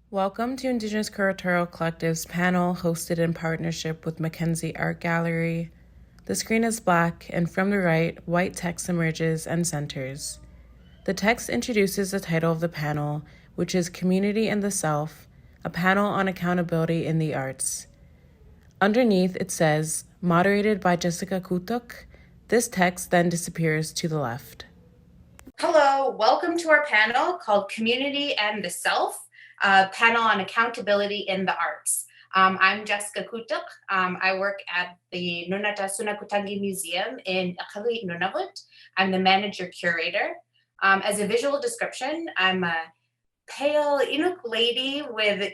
Welcome to Indigenous Curatorial Collective's panel hosted in partnership with MacKenzie Art Gallery. The screen is black, and from the right, white text emerges and centers. The text introduces the title of the panel, which is Community in the Self, a panel on accountability in the arts. Underneath, it says, moderated by Jessica Kotierk. This text then disappears to the left. Hello, welcome to our panel called Community and the Self, a panel on accountability in the arts. I'm Jessica Kotierk. I work at the Nunatta Sunakkutaangit Museum in Iqaluit, Nunavut. I'm the manager curator. As a visual description, I'm a pale Inuk lady with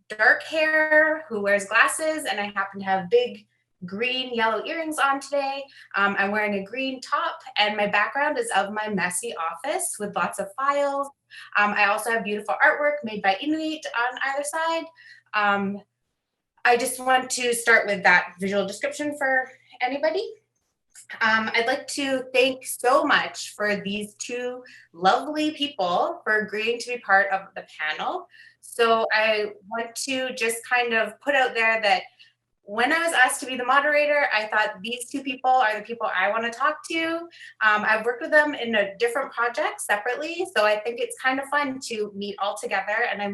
dark hair who wears glasses, and I happen to have big green yellow earrings on today. I'm wearing a green top, and my background is of my messy office with lots of files. I also have beautiful artwork made by Inuit on either side. I just want to start with that visual description for anybody. I'd like to thank so much for these two lovely people for agreeing to be part of the panel. So I want to just kind of put out there that when I was asked to be the moderator, I thought these two people are the people I want to talk to. I've worked with them in a different project separately, so I think it's kind of fun to meet all together, and I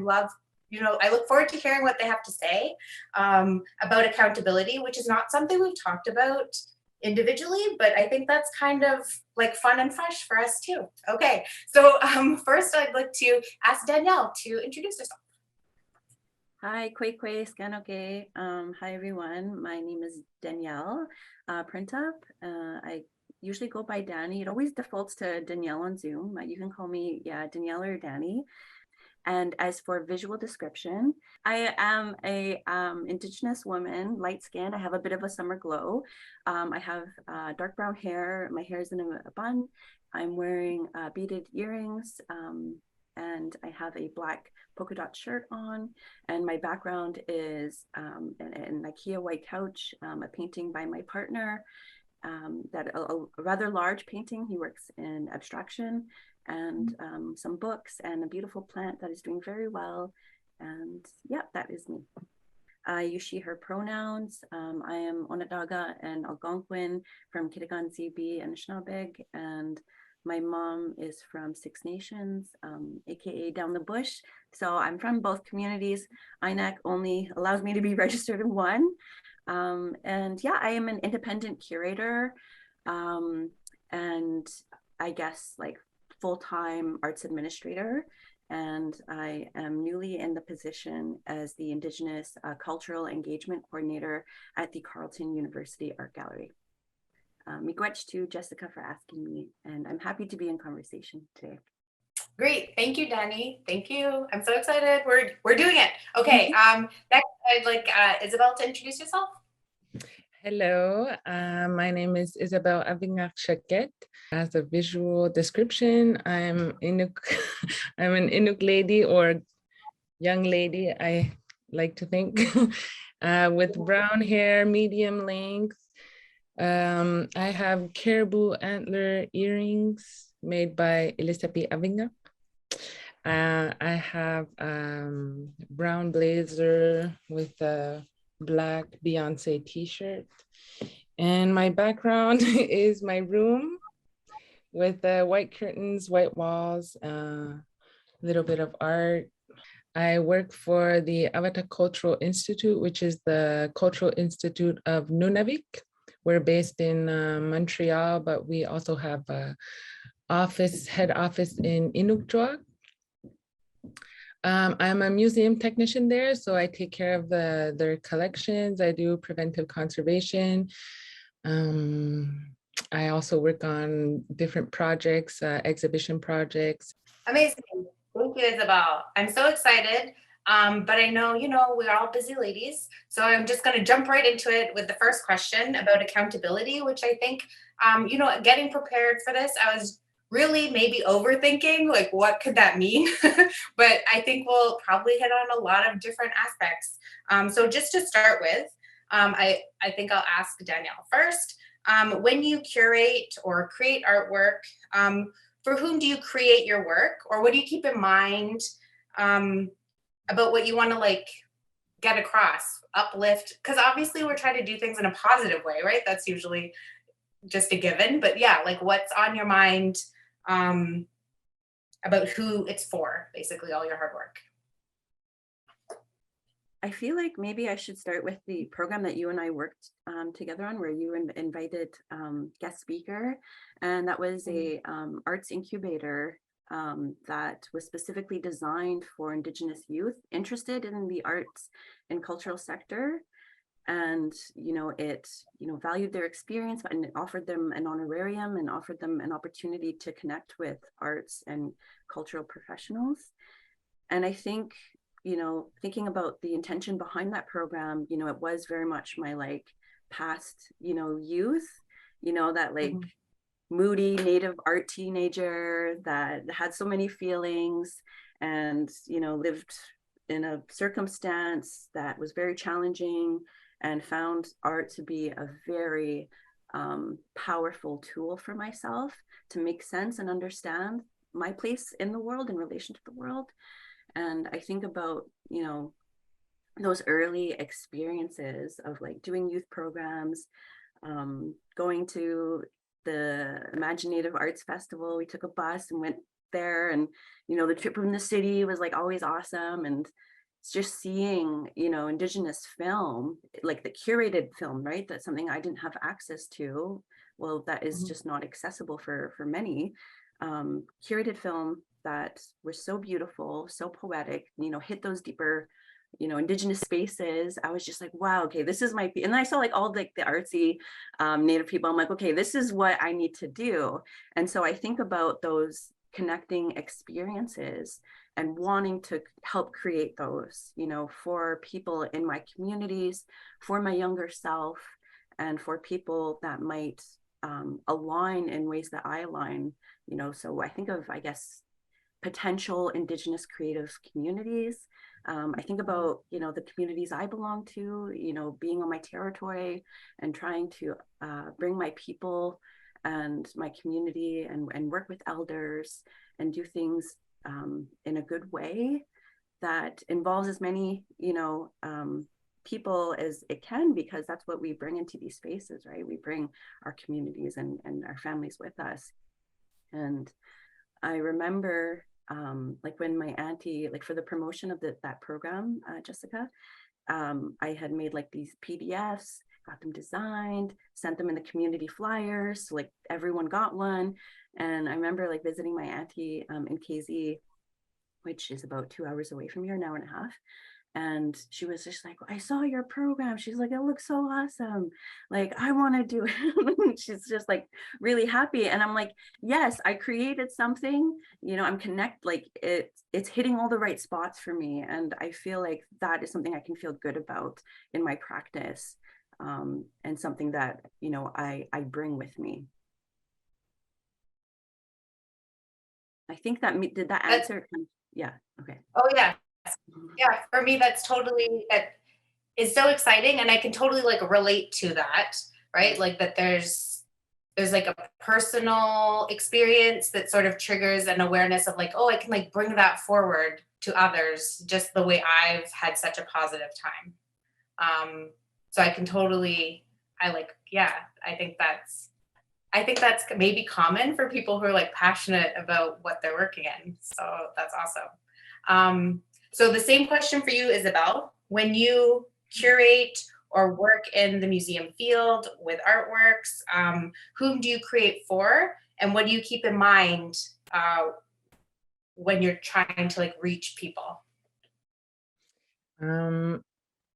look forward to hearing what they have to say about accountability, which is not something we've talked about individually, but I think that's kind of like fun and fresh for us too. Okay, so first I'd like to ask Danielle to introduce herself. Hi, Skanoke. Hi, everyone. My name is Danielle Printup. I usually go by Danny. It always defaults to Danielle on Zoom. You can call me, Danielle or Danny. And as for visual description, I am a Indigenous woman, light skinned. I have a bit of a summer glow. I have dark brown hair. My hair is in a bun. I'm wearing beaded earrings. And I have a black polka dot shirt on, and my background is an IKEA white couch, a painting by my partner, that a rather large painting. He works in abstraction, and some books, and a beautiful plant that is doing very well. And yeah, that is me. I use she, her pronouns. I am Onondaga and Algonquin from Kitigan Zibi Anishnabeg, and my mom is from Six Nations, AKA down the bush. So I'm from both communities. INAC only allows me to be registered in one. And yeah, I am an independent curator, and I guess like full-time arts administrator. And I am newly in the position as the Indigenous Cultural Engagement Coordinator at the Carleton University Art Gallery. Miigwech to Jessica for asking me, and I'm happy to be in conversation today. Great, thank you, Danny. Thank you. I'm so excited. We're doing it. Okay. Next, I'd like Isabelle to introduce yourself. Hello, my name is Isabelle Uyaralaaq Choquette. As a visual description, I'm Inuk. I'm an Inuk lady or young lady, I like to think, with brown hair, medium length. I have caribou antler earrings made by Isabelle Avingaq. I have brown blazer with a black Beyonce t-shirt. And my background is my room with white curtains, white walls, a little bit of art. I work for the Avatar Cultural Institute, which is the Cultural Institute of Nunavik. We're based in Montreal, but we also have a head office in Inuk. I'm a museum technician there, so I take care of their collections. I do preventive conservation. I also work on different projects, exhibition projects. Amazing. Thank you, Isabelle. I'm so excited. But I know, we're all busy ladies. So I'm just going to jump right into it with the first question about accountability, which I think, getting prepared for this, I was really maybe overthinking, like, what could that mean? But I think we'll probably hit on a lot of different aspects. So just to start with, I think I'll ask Danielle first. When you curate or create artwork, for whom do you create your work, or what do you keep in mind about what you want to like get across, uplift, because obviously we're trying to do things in a positive way, right? That's usually just a given, but yeah, like what's on your mind about who it's for, basically all your hard work. I feel like maybe I should start with the program that you and I worked together on, where you invited guest speaker, and that was a arts incubator that was specifically designed for Indigenous youth interested in the arts and cultural sector. And, it, valued their experience and offered them an honorarium and offered them an opportunity to connect with arts and cultural professionals. And I think, thinking about the intention behind that program, it was very much my like past, youth, that like moody native art teenager that had so many feelings and, lived in a circumstance that was very challenging, and found art to be a very powerful tool for myself to make sense and understand my place in the world in relation to the world. And I think about, those early experiences of like doing youth programs, going to the Imaginative Arts Festival. We took a bus and went there, and, the trip from the city was like always awesome. And just seeing, Indigenous film, like the curated film, right? That's something I didn't have access to. Well, that is just not accessible for many. Curated film that were so beautiful, so poetic, hit those deeper, Indigenous spaces. I was just like, wow, okay, this is my, and then I saw like all like the artsy Native people. I'm like, okay, this is what I need to do. And so I think about those connecting experiences and wanting to help create those, for people in my communities, for my younger self, and for people that might align in ways that I align, so I think of, I guess, potential Indigenous creative communities. I think about, the communities I belong to, being on my territory and trying to bring my people and my community and work with elders and do things in a good way that involves as many, people as it can, because that's what we bring into these spaces, right? We bring our communities and our families with us. And I remember like when my auntie, like for the promotion of that program, Jessica, I had made like these PDFs, got them designed, sent them in the community flyers, so like everyone got one. And I remember like visiting my auntie in KZ, which is about 2 hours away from here, an hour and a half. And she was just like, I saw your program. She's like, it looks so awesome. Like, I want to do it. She's just like really happy. And I'm like, yes, I created something, I'm like it's hitting all the right spots for me. And I feel like that is something I can feel good about in my practice, and something that, I bring with me. I think that, did that answer? Yeah. Okay. Oh yeah. Yeah, for me, that is so exciting. And I can totally like relate to that, right? Like that there's like a personal experience that sort of triggers an awareness of like, oh, I can like bring that forward to others just the way I've had such a positive time. So I can totally, I think that's maybe common for people who are like passionate about what they're working in. So that's awesome. So the same question for you, Isabelle. When you curate or work in the museum field with artworks, whom do you create for, and what do you keep in mind when you're trying to like reach people?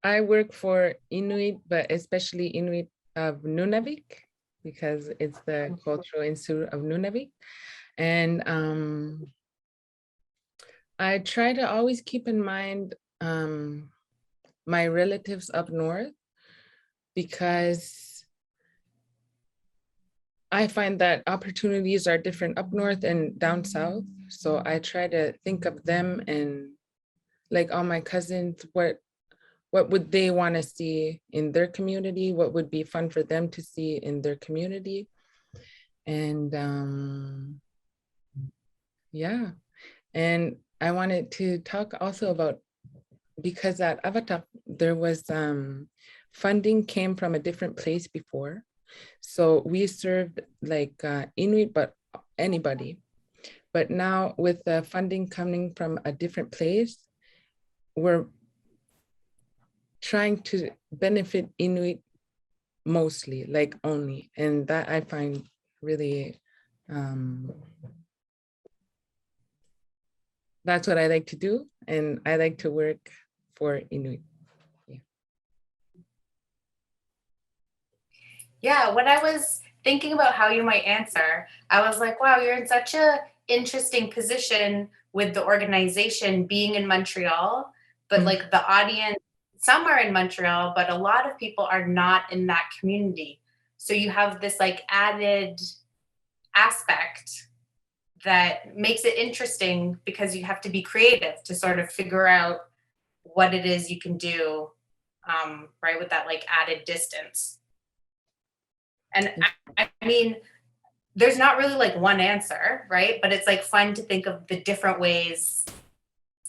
I work for Inuit, but especially Inuit of Nunavik, because it's the Cultural Institute of Nunavik. And I try to always keep in mind my relatives up north, because I find that opportunities are different up north and down south. So I try to think of them and like all my cousins, what would they want to see in their community? What would be fun for them to see in their community? And yeah, and I wanted to talk also about because at Avatar, there was funding came from a different place before. So we served like Inuit, but anybody. But now with the funding coming from a different place, we're trying to benefit Inuit mostly, like only. And that I find really, that's what I like to do. And I like to work for Inuit. Yeah, when I was thinking about how you might answer, I was like, wow, you're in such a interesting position with the organization being in Montreal, but like the audience, some are in Montreal, but a lot of people are not in that community. So you have this like added aspect that makes it interesting because you have to be creative to sort of figure out what it is you can do, right, with that like added distance. And I mean, there's not really like one answer, right? But it's like fun to think of the different ways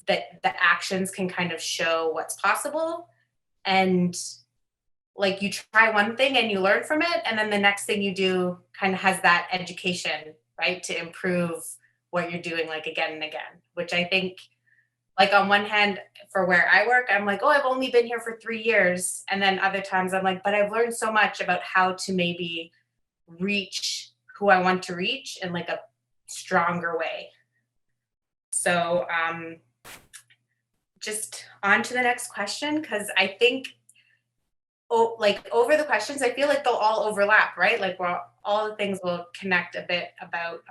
that the actions can kind of show what's possible. And like you try one thing and you learn from it. And then the next thing you do kind of has that education, right? To improve what you're doing like again and again, which I think like on one hand, for where I work, I'm like, oh, I've only been here for 3 years. And then other times I'm like, but I've learned so much about how to maybe reach who I want to reach in like a stronger way. So just on to the next question, because I think like over the questions, I feel like they'll all overlap, right? Like all the things will connect a bit about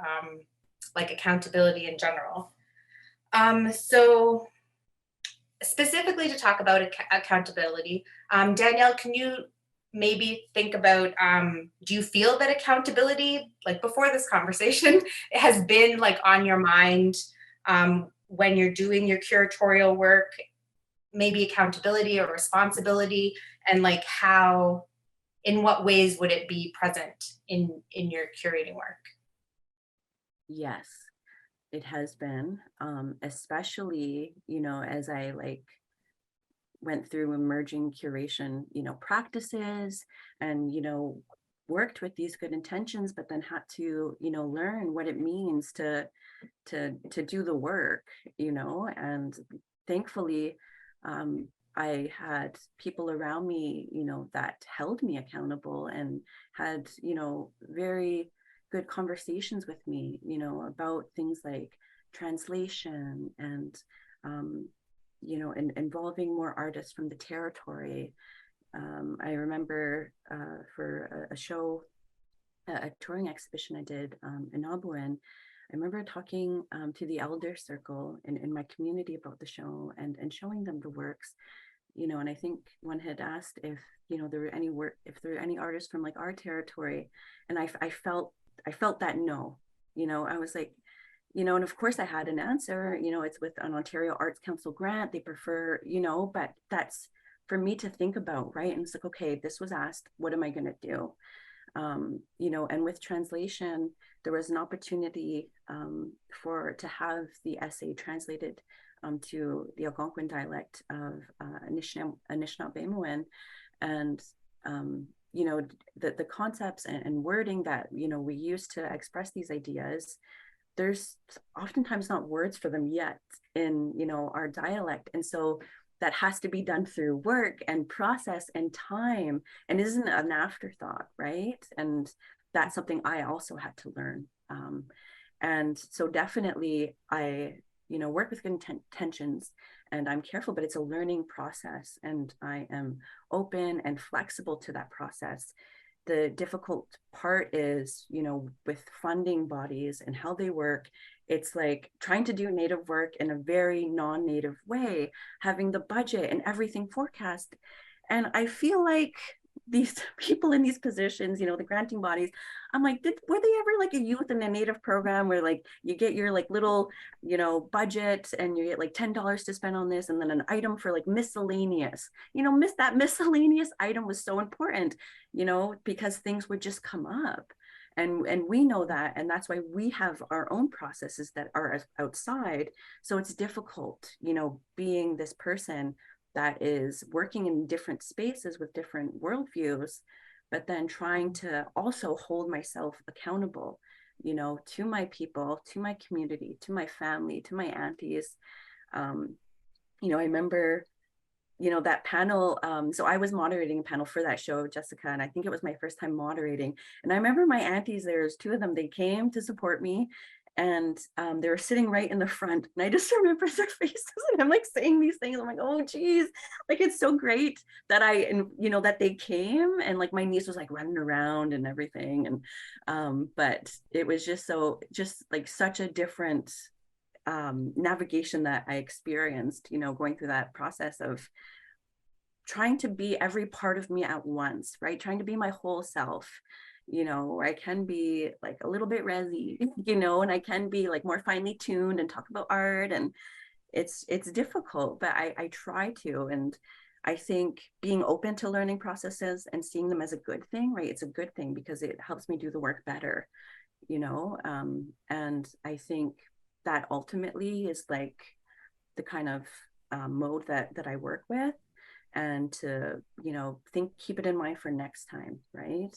like accountability in general. So specifically to talk about accountability, Danielle, can you maybe think about, do you feel that accountability, like before this conversation, has been like on your mind when you're doing your curatorial work, maybe accountability or responsibility, and like how, in what ways would it be present in your curating work? Yes, it has been, especially, as I like went through emerging curation, practices and, worked with these good intentions, but then had to, learn what it means to do the work, and thankfully, I had people around me, that held me accountable and had, very good conversations with me, about things like translation and, and involving more artists from the territory. I remember for a show, a touring exhibition I did in Ohsweken, I remember talking to the elder circle in my community about the show and showing them the works, and I think one had asked if, there were any if there were any artists from like our territory. And I felt that no, I was like, and of course I had an answer, it's with an Ontario Arts Council grant, they prefer, but that's for me to think about, right? And it's like, okay, this was asked, what am I going to do? And with translation, there was an opportunity to have the essay translated to the Algonquin dialect of Anishnaabe, and the concepts and wording that we use to express these ideas, there's oftentimes not words for them yet in our dialect, and so that has to be done through work and process and time, and isn't an afterthought, right? And that's something I also had to learn. And so definitely I, work with good intentions and I'm careful, but it's a learning process and I am open and flexible to that process. The difficult part is, with funding bodies and how they work, it's like trying to do Native work in a very non-Native way, having the budget and everything forecast. And I feel like these people in these positions, the granting bodies, I'm like, were they ever like a youth in a Native program where like you get your like little, budget and you get like $10 to spend on this and then an item for like miscellaneous, that miscellaneous item was so important, because things would just come up. And we know that, and that's why we have our own processes that are outside. So it's difficult, you know, being this person that is working in different spaces with different worldviews, but then trying to also hold myself accountable, you know, to my people, to my community, to my family, to my aunties. You know, I remember, you know, that panel. So I was moderating a panel for that show, Jessica, and I think it was my first time moderating. And I remember my aunties, there's two of them, they came to support me, and they were sitting right in the front. And I just remember their faces, and I'm like saying these things. I'm like, oh, geez, like it's so great that you know, that they came, and like my niece was like running around and everything. And but it was just like such a different navigation that I experienced, you know, going through that process of trying to be every part of me at once, right? Trying to be my whole self, you know, where I can be like a little bit resi, you know, and I can be like more finely tuned and talk about art. And it's difficult, but I try to. And I think being open to learning processes and seeing them as a good thing, right? It's a good thing because it helps me do the work better, you know? And I think that ultimately is like the kind of mode that I work with, and to, you know, keep it in mind for next time, right?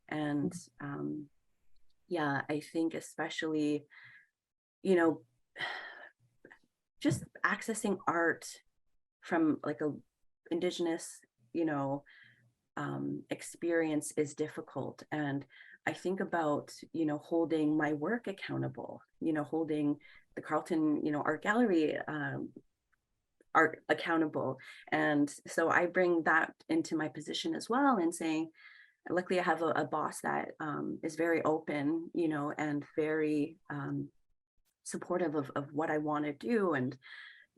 And yeah, I think especially, you know, just accessing art from like a Indigenous, you know, experience is difficult. And I think about, you know, holding my work accountable, you know, holding the Carleton, you know, Art Gallery art accountable. And so I bring that into my position as well, and saying, luckily I have a boss that is very open, you know, and very supportive of what I want to do. And,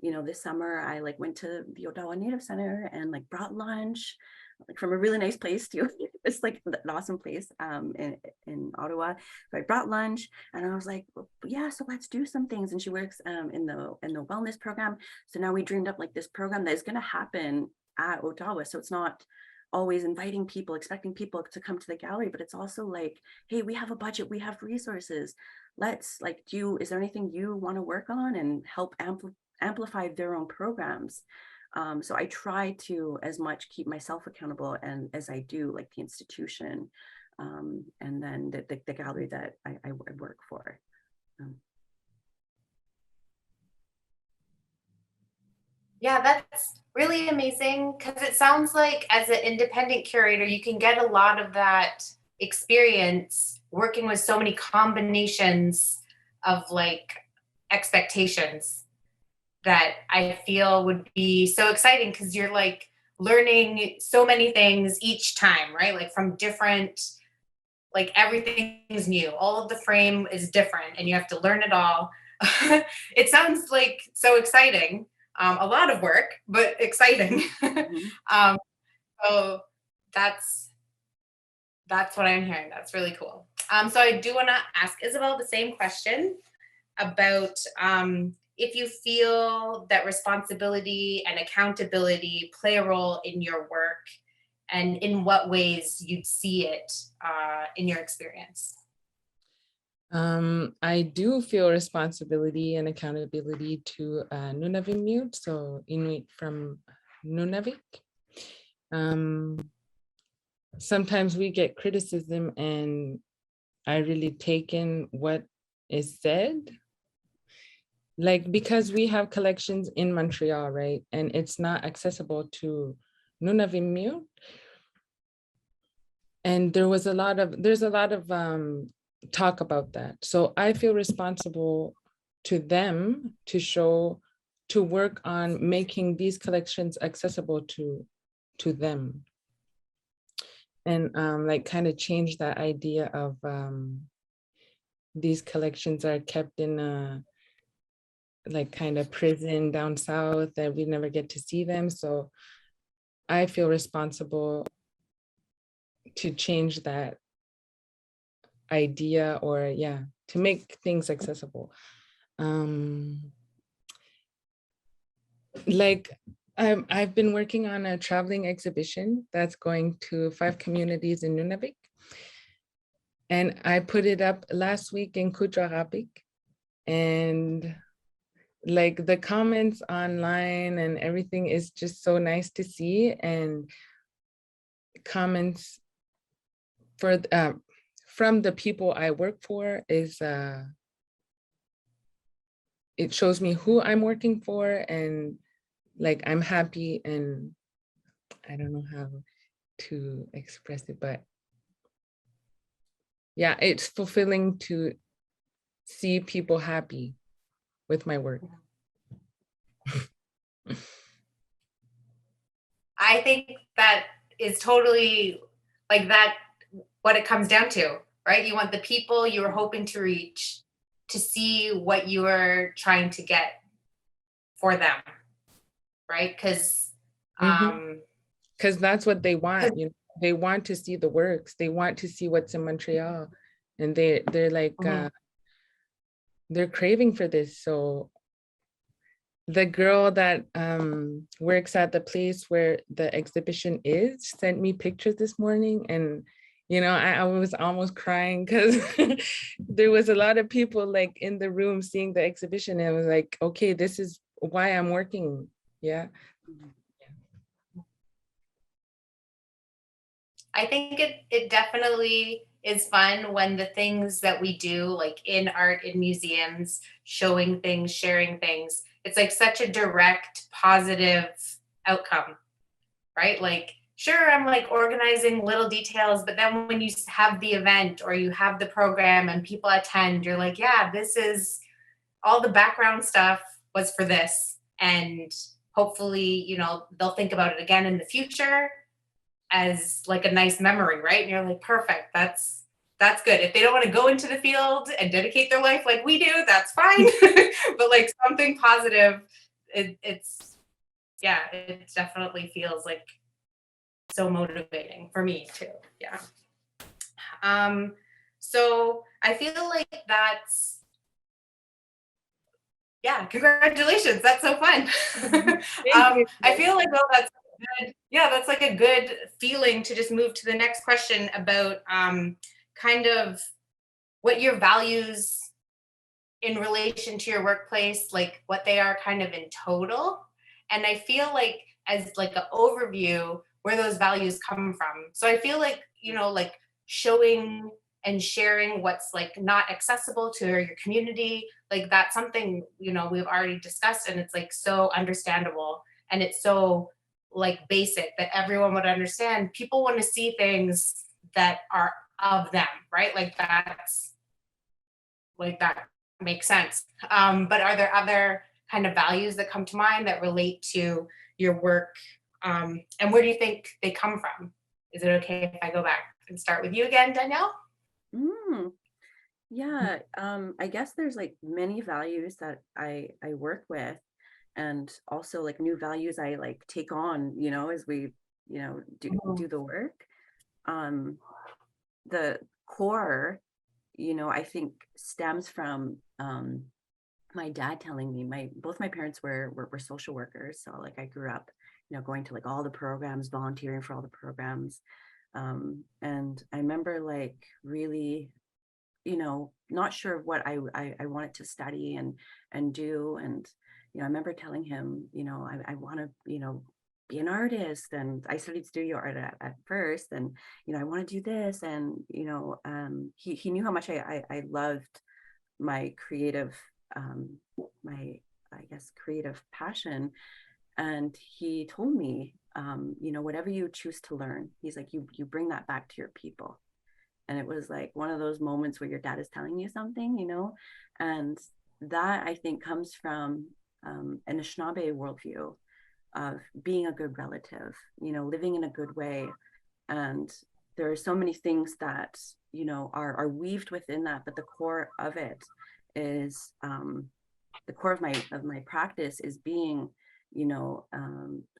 you know, this summer I like went to the Ottawa Native Center and like brought lunch, like from a really nice place too. It's like an awesome place in Ottawa. So I brought lunch, and I was like, well, yeah, so let's do some things. And she works in the wellness program. So now we dreamed up like this program that is going to happen at Ottawa. So it's not always inviting people, expecting people to come to the gallery, but it's also like, hey, we have a budget, we have resources. Let's like, is there anything you want to work on and help amplify their own programs? So I try to as much keep myself accountable and as I do like the institution, and then the gallery that I work for. Yeah, that's really amazing, because it sounds like as an independent curator, you can get a lot of that experience working with so many combinations of like expectations that I feel would be so exciting, because you're like learning so many things each time, right? Like from different, like everything's new. All of the frame is different and you have to learn it all. It sounds like so exciting. A lot of work, but exciting. Mm-hmm. So that's what I'm hearing. That's really cool. So I do want to ask Isabelle the same question about if you feel that responsibility and accountability play a role in your work, and in what ways you'd see it in your experience. I do feel responsibility and accountability to Nunavut, so Inuit from Nunavik. Sometimes we get criticism, and I really take in what is said. Like, because we have collections in Montreal, right? And it's not accessible to Nunavut. And there's a lot of talk about that. So I feel responsible to them to work on making these collections accessible to them. And like kind of change that idea of these collections are kept in a like kind of prison down south that we never get to see them. So I feel responsible to change that idea, or to make things accessible. Like I've been working on a traveling exhibition that's going to 5 communities in Nunavik. And I put it up last week in Kudragapik, and like the comments online and everything is just so nice to see, and comments for from the people I work for is it shows me who I'm working for, and like I'm happy, and I don't know how to express it, but yeah, it's fulfilling to see people happy with my work. I think that is totally like that, what it comes down to, right? You want the people you were hoping to reach to see what you are trying to get for them, right? Because that's what they want. You know, they want to see the works. They want to see what's in Montreal, and they're like they're craving for this. So the girl that works at the place where the exhibition is sent me pictures this morning, and you know, I was almost crying because there was a lot of people like in the room seeing the exhibition, and I was like, okay, this is why I'm working. Yeah. I think it definitely is fun when the things that we do, like in art, in museums, showing things, sharing things, it's like such a direct, positive outcome, right? Like, sure, I'm like organizing little details, but then when you have the event or you have the program and people attend, you're like, yeah, this is all the background stuff was for this. And hopefully, you know, they'll think about it again in the future as like a nice memory, right? And you're like, perfect, that's good. If they don't want to go into the field and dedicate their life like we do, that's fine. But like something positive, it's yeah, it definitely feels like so motivating for me too. Yeah. So I feel like that's, yeah, congratulations. That's so fun. I feel like, oh, that's good. Yeah, that's like a good feeling to just move to the next question about kind of what your values in relation to your workplace, like what they are kind of in total. And I feel like as like an overview where those values come from. So I feel like, you know, like showing and sharing what's like not accessible to your community, like that's something, you know, we've already discussed, and it's like so understandable, and it's so like basic that everyone would understand. People want to see things that are of them, right? Like that's like that makes sense. But are there other kind of values that come to mind that relate to your work? And where do you think they come from? Is it okay if I go back and start with you again, Danielle? Yeah, I guess there's like many values that I work with, and also like new values I like take on, you know, as we, you know, do the work. The core, you know, I think stems from my dad telling me both my parents were social workers. So like I grew up, you know, going to like all the programs, volunteering for all the programs. And I remember like really, you know, not sure what I wanted to study and do. And, you know, I remember telling him, you know, I want to, you know, be an artist. And I studied studio art at first. And, you know, I want to do this. And, you know, he knew how much I loved my creative, my, I guess, creative passion. And he told me, you know, whatever you choose to learn, he's like, you bring that back to your people. And it was like one of those moments where your dad is telling you something, you know, and that I think comes from an Anishnaabe worldview of being a good relative, you know, living in a good way. And there are so many things that, you know, are weaved within that, but the core of it is the core of my practice is being, you know,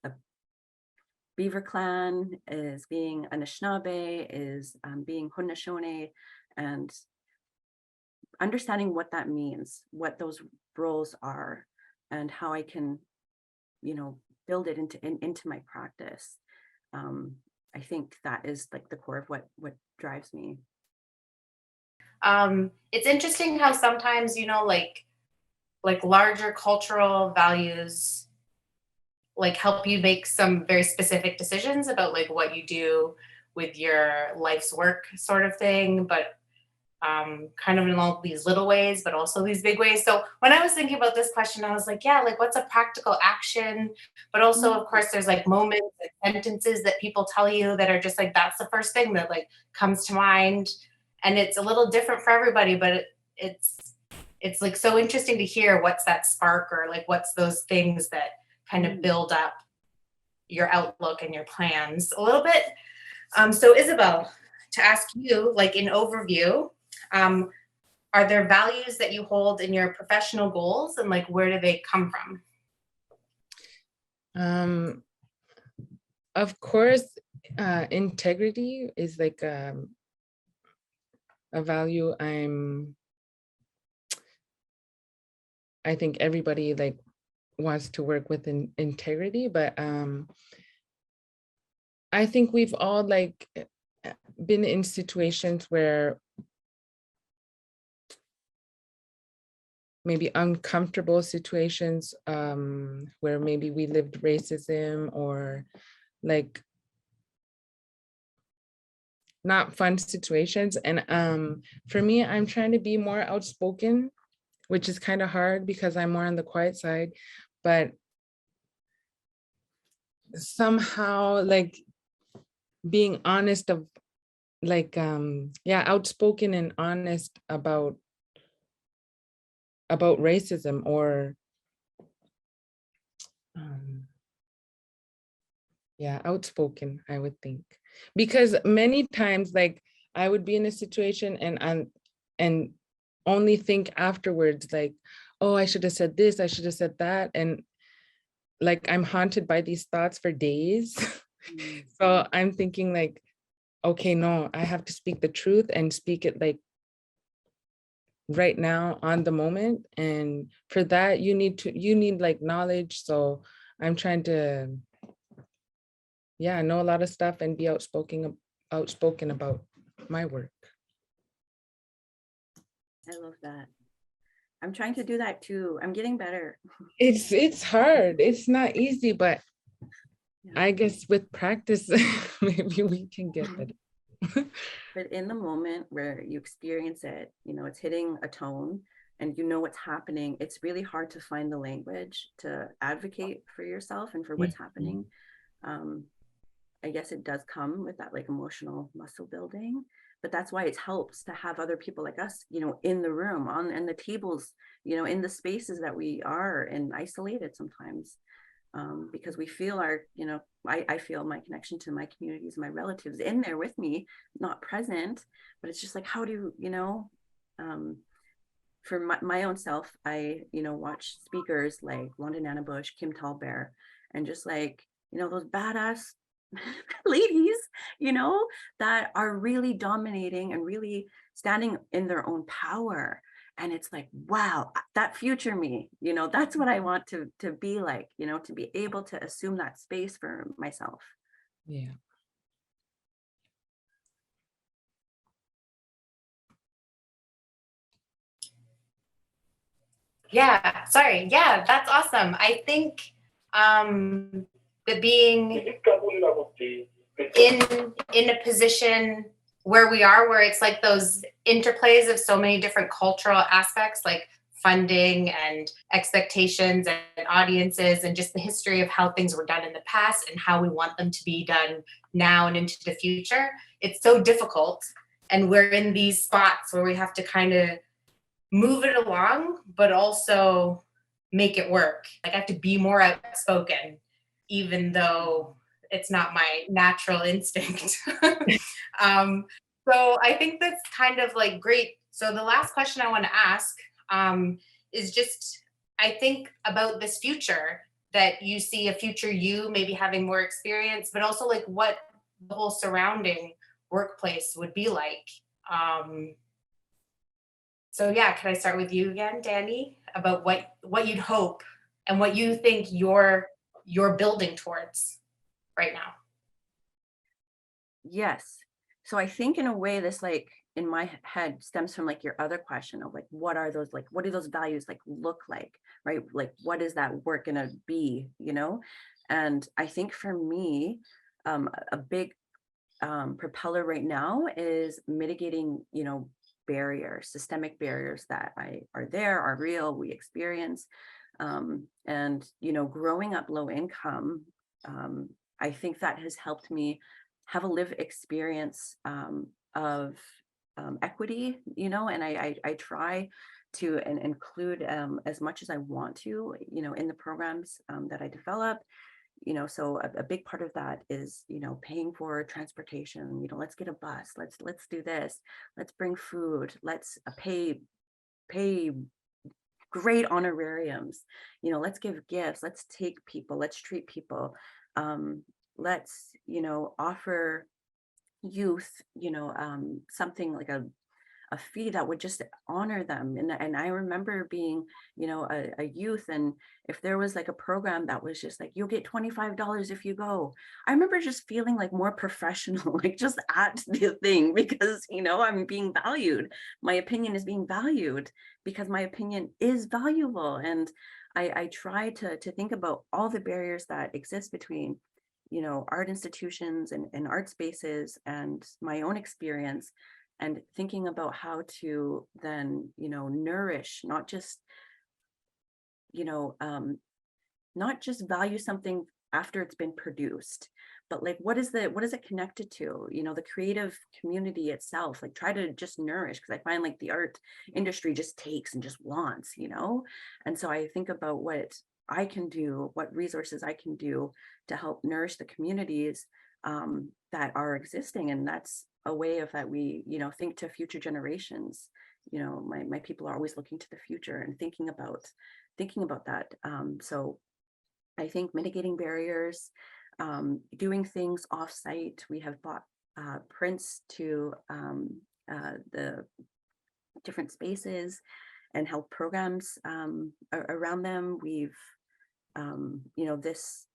a Beaver Clan, is being Anishnaabe, is being Haudenosaunee, and understanding what that means, what those roles are, and how I can, you know, build it into my practice. I think that is like the core of what drives me. It's interesting how sometimes, you know, like larger cultural values like help you make some very specific decisions about like what you do with your life's work sort of thing, but kind of in all these little ways, but also these big ways. So when I was thinking about this question, I was like, yeah, like what's a practical action? But also, of course, there's like moments and sentences that people tell you that are just like, that's the first thing that like comes to mind. And it's a little different for everybody, but it's like so interesting to hear what's that spark or like what's those things that kind of build up your outlook and your plans a little bit. So Isabelle, to ask you, like in overview, are there values that you hold in your professional goals and like where do they come from? Of course, integrity is like a value I think everybody like wants to work with integrity, but I think we've all like been in situations where maybe uncomfortable situations where maybe we lived racism or like not fun situations. And for me, I'm trying to be more outspoken, which is kind of hard because I'm more on the quiet side, but somehow like being honest of like, yeah, outspoken and honest about racism or yeah, outspoken, I would think, because many times like I would be in a situation and only think afterwards like, oh, I should have said this, I should have said that, and like I'm haunted by these thoughts for days. So I'm thinking like, okay, no, I have to speak the truth and speak it like right now on the moment. And for that, you need like knowledge. So I'm trying to, yeah, know a lot of stuff and be outspoken about my work. I love that. I'm trying to do that too. I'm getting better. It's hard. It's not easy, but yeah. I guess with practice, maybe we can get better. But in the moment where you experience it, you know, it's hitting a tone and you know what's happening, it's really hard to find the language to advocate for yourself and for what's happening. I guess it does come with that like emotional muscle building, but that's why it helps to have other people like us, you know, in the room, and the tables, you know, in the spaces that we are and isolated sometimes. Because we feel our, you know, I feel my connection to my communities, my relatives in there with me, not present, but it's just like, how do you know, for my own self, I, you know, watch speakers like Wanda Nana Bush, Kim Tallbear, and just like, you know, those badass ladies, you know, that are really dominating and really standing in their own power. And it's like, wow, that future me, you know, that's what I want to be like, you know, to be able to assume that space for myself. Yeah. Yeah, sorry. Yeah, that's awesome. I think that being in a position where we are, where it's like those interplays of so many different cultural aspects, like funding and expectations and audiences, and just the history of how things were done in the past and how we want them to be done now and into the future. It's so difficult. And we're in these spots where we have to kind of move it along, but also make it work. Like I have to be more outspoken, even though it's not my natural instinct. So I think that's kind of like great. So the last question I want to ask is just, I think about this future that you see, a future you maybe having more experience, but also like what the whole surrounding workplace would be like. So yeah, can I start with you again, Danny, about what you'd hope and what you think you're building towards right now? Yes. So I think in a way this like in my head stems from like your other question of like, what do those values like look like, right? Like, what is that work gonna be, you know? And I think for me, a big propeller right now is mitigating, you know, barriers, systemic barriers that are real, we experience. And, you know, growing up low income, I think that has helped me have a lived experience of equity, you know, and I try to include as much as I want to, you know, in the programs that I develop. You know, so a big part of that is, you know, paying for transportation. You know, let's get a bus, let's do this, let's bring food, let's pay great honorariums, you know, let's give gifts, let's take people, let's treat people, let's, you know, offer youth, you know, something like a fee that would just honor them. And I remember being, you know, a youth, and if there was like a program that was just like, you'll get $25 if you go, I remember just feeling like more professional, like just at the thing, because, you know, I'm being valued. My opinion is being valued because my opinion is valuable. And I try to think about all the barriers that exist between, you know, art institutions and art spaces and my own experience, and thinking about how to then, you know, nourish, not just, you know, not just value something after it's been produced, but like, what is it connected to, you know, the creative community itself, like try to just nourish, because I find like the art industry just takes and just wants, you know. And so I think about what I can do, what resources I can do to help nourish the communities that are existing. And that's a way of that we, you know, think to future generations. You know, my people are always looking to the future and thinking about that. So I think mitigating barriers, doing things offsite. We have bought prints to the different spaces and held programs around them. We've, you know, this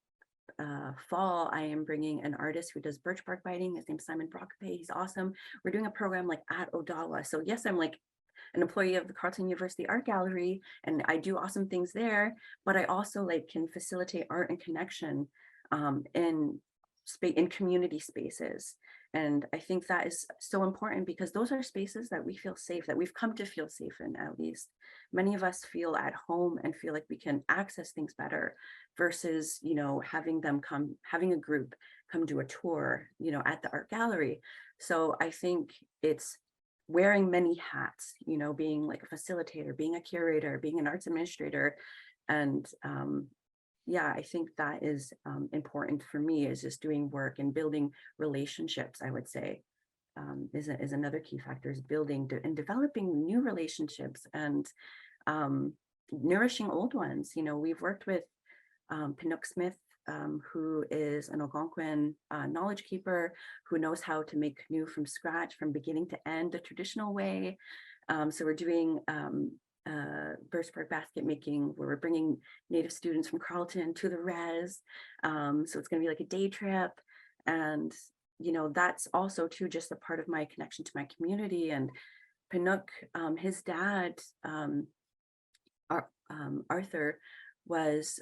fall, I am bringing an artist who does birch bark biting. His name's Simon Brockpay. He's awesome. We're doing a program like at Odawa. So yes, I'm like an employee of the Carleton University Art Gallery, and I do awesome things there, but I also like can facilitate art and connection in community spaces. And I think that is so important because those are spaces that we feel safe, that we've come to feel safe in. At least many of us feel at home and feel like we can access things better versus, you know, having a group come do a tour, you know, at the art gallery. So I think it's wearing many hats, you know, being like a facilitator, being a curator, being an arts administrator. And yeah, I think that is important for me, is just doing work and building relationships, I would say, is another key factor, is building and developing new relationships and nourishing old ones. You know, we've worked with Pinuk Smith, who is an Algonquin knowledge keeper, who knows how to make canoe from scratch, from beginning to end, the traditional way. So we're doing birch bark basket making, where we're bringing Native students from Carleton to the res. So it's going to be like a day trip. And, you know, that's also too just a part of my connection to my community. And Pinuk, his dad, Arthur, was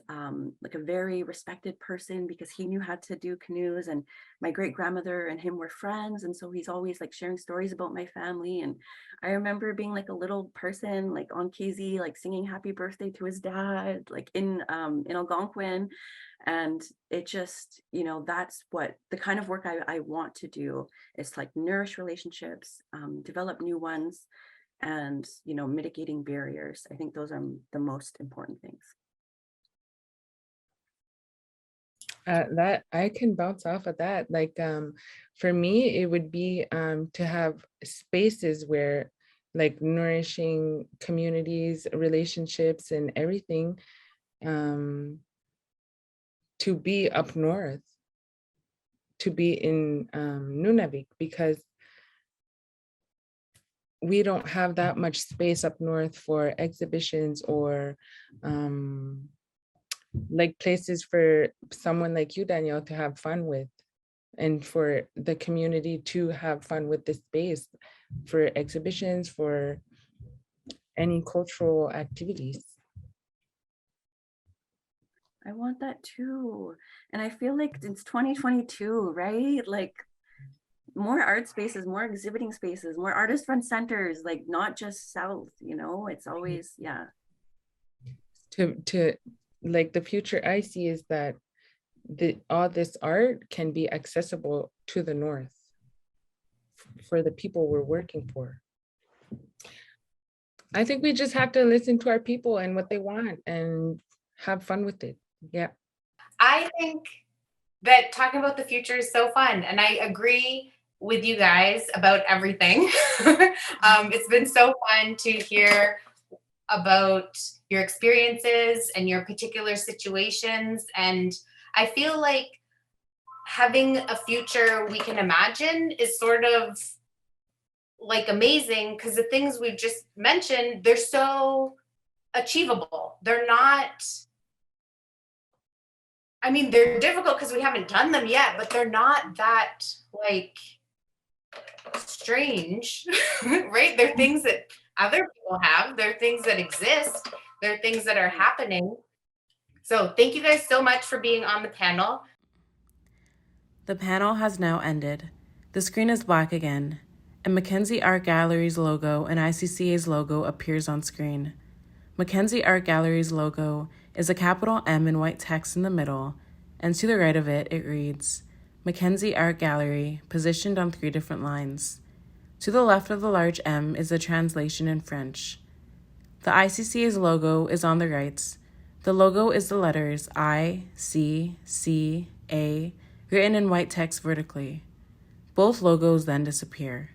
like a very respected person because he knew how to do canoes, and my great grandmother and him were friends, and so he's always like sharing stories about my family. And I remember being like a little person like on KZ, like singing happy birthday to his dad, like in Algonquin. And it just, you know, that's what the kind of work I want to do, is to like nourish relationships, develop new ones, and, you know, mitigating barriers. I think those are the most important things. That I can bounce off of that. Like for me, it would be to have spaces where, like, nourishing communities, relationships, and everything, to be up north, to be in Nunavik, because we don't have that much space up north for exhibitions or like places for someone like you, Danielle, to have fun with. and for the community to have fun with this space for exhibitions, for any cultural activities. I want that too. And I feel like it's 2022, right? Like more art spaces, more exhibiting spaces, more artist run centers, like not just South, you know, it's always, yeah. To like the future I see is that all this art can be accessible to the North for the people we're working for. I think we just have to listen to our people and what they want and have fun with it. Yeah. I think that talking about the future is so fun, and I agree with you guys about everything. It's been so fun to hear about your experiences and your particular situations, and I feel like having a future we can imagine is sort of like amazing, because the things we've just mentioned, they're so achievable. They're not, I mean, they're difficult because we haven't done them yet, but they're not that like strange, right? They're things that other people have. They're things that exist. They're things that are happening. So thank you guys so much for being on the panel. The panel has now ended. The screen is black again, and MacKenzie Art Gallery's logo and ICCA's logo appears on screen. MacKenzie Art Gallery's logo is a capital M in white text in the middle, and to the right of it, it reads, MacKenzie Art Gallery, positioned on 3 different lines. To the left of the large M is the translation in French. The ICCA's logo is on the right. The logo is the letters I, C, C, A, written in white text vertically. Both logos then disappear.